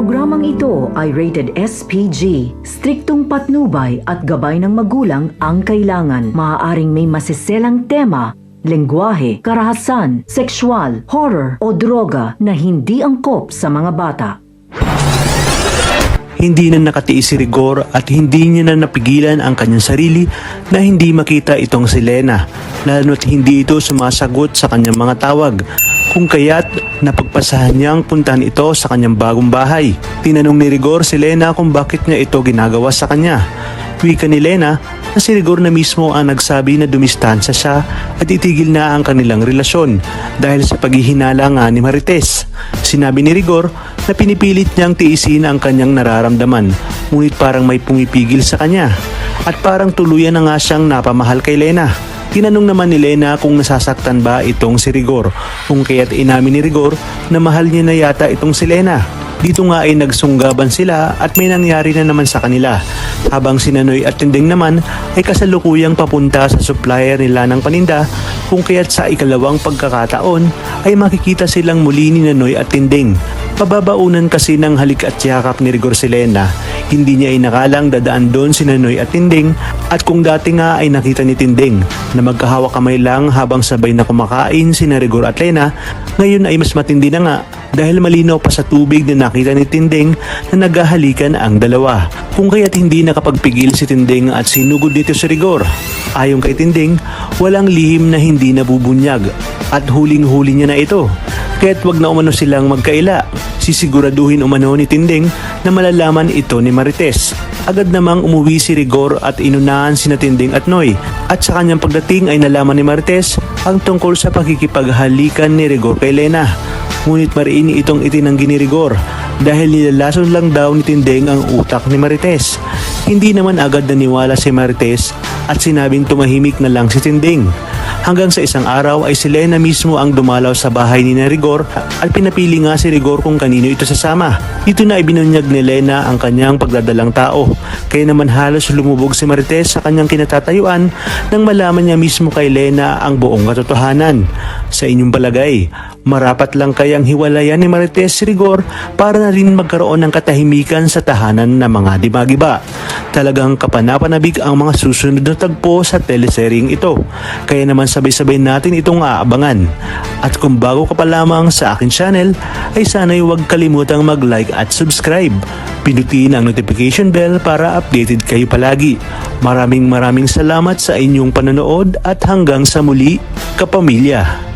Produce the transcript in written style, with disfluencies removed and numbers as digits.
Programang ito ay rated SPG. Striktong patnubay at gabay ng magulang ang kailangan. Maaaring may masiselang tema, lengguwahe, karahasan, sexual, horror o droga na hindi angkop sa mga bata. Hindi na nakatiis si Rigor at hindi niya na napigilan ang kanyang sarili na hindi makita itong si Lena, lalo't hindi ito sumasagot sa kanyang mga tawag. Kung kaya't napagpasahan niyang puntahan ito sa kanyang bagong bahay. Tinanong ni Rigor si Lena kung bakit niya ito ginagawa sa kanya. Wika ni Lena na si Rigor na mismo ang nagsabi na dumistansya siya at itigil na ang kanilang relasyon dahil sa paghihinala nga ni Marites. Sinabi ni Rigor na pinipilit niyang tiisin ang kanyang nararamdaman, ngunit parang may pumipigil sa kanya at parang tuluyan na nga siyang napamahal kay Lena. Tinanong naman ni Lena kung nasasaktan ba itong si Rigor, kung kaya't inamin ni Rigor na mahal niya na yata itong si Lena. Dito nga ay nagsunggaban sila at may nangyari na naman sa kanila, habang si Nanoy at Tinding naman ay kasalukuyang papunta sa supplier nila ng paninda, kung kaya't sa ikalawang pagkakataon ay makikita silang muli ni Nanoy at Tinding. Pababaunan kasi ng halik at yakap ni Rigor si Lena. Hindi niya inakalang dadaan doon si Nanoy at Tinding, at kung dati nga ay nakita ni Tinding na magkahawak kamay lang habang sabay na kumakain si Rigor at Lena, ngayon ay mas matindi na nga dahil malinaw pa sa tubig na nakita ni Tinding na naghahalikan ang dalawa. Kung kaya't hindi nakapagpigil si Tinding at sinugod dito si Rigor. Ayon kay Tinding, walang lihim na hindi nabubunyag at huling-huli niya na ito. Kaya't wag na umano silang magkaila. Sisiguraduhin umano ni Tinding na malalaman ito ni Marites. Agad namang umuwi si Rigor at inunahan sina Tinding at Noy. At sa kanyang pagdating ay nalaman ni Marites ang tungkol sa pakikipaghalikan ni Rigor kay Lena. Ngunit mariin itong itinanggi ni Rigor dahil nilalason lang daw ni Tinding ang utak ni Marites. Hindi naman agad naniwala si Marites at sinabing tumahimik na lang si Tinding. Hanggang sa isang araw ay si Lena mismo ang dumalaw sa bahay ni Rigor at pinapili nga si Rigor kung kanino ito sasama. Dito na ibinunyag ni Lena ang kanyang pagdadalang tao. Kaya naman halos lumubog si Marites sa kanyang kinatatayuan nang malaman niya mismo kay Lena ang buong katotohanan. Sa inyong palagay, marapat lang kayang hiwalayan ni Marites si Rigor para na rin magkaroon ng katahimikan sa tahanan ng mga dimagiba? Talagang kapanapanabik ang mga susunod na tagpo sa teleseryeng ito. Kaya naman sabay-sabay natin itong aabangan. At kung bago ka pa lamang sa akin channel, ay sana'y huwag kalimutang mag-like at subscribe. Pinutin ang notification bell para updated kayo palagi. Maraming salamat sa inyong panonood at hanggang sa muli, kapamilya.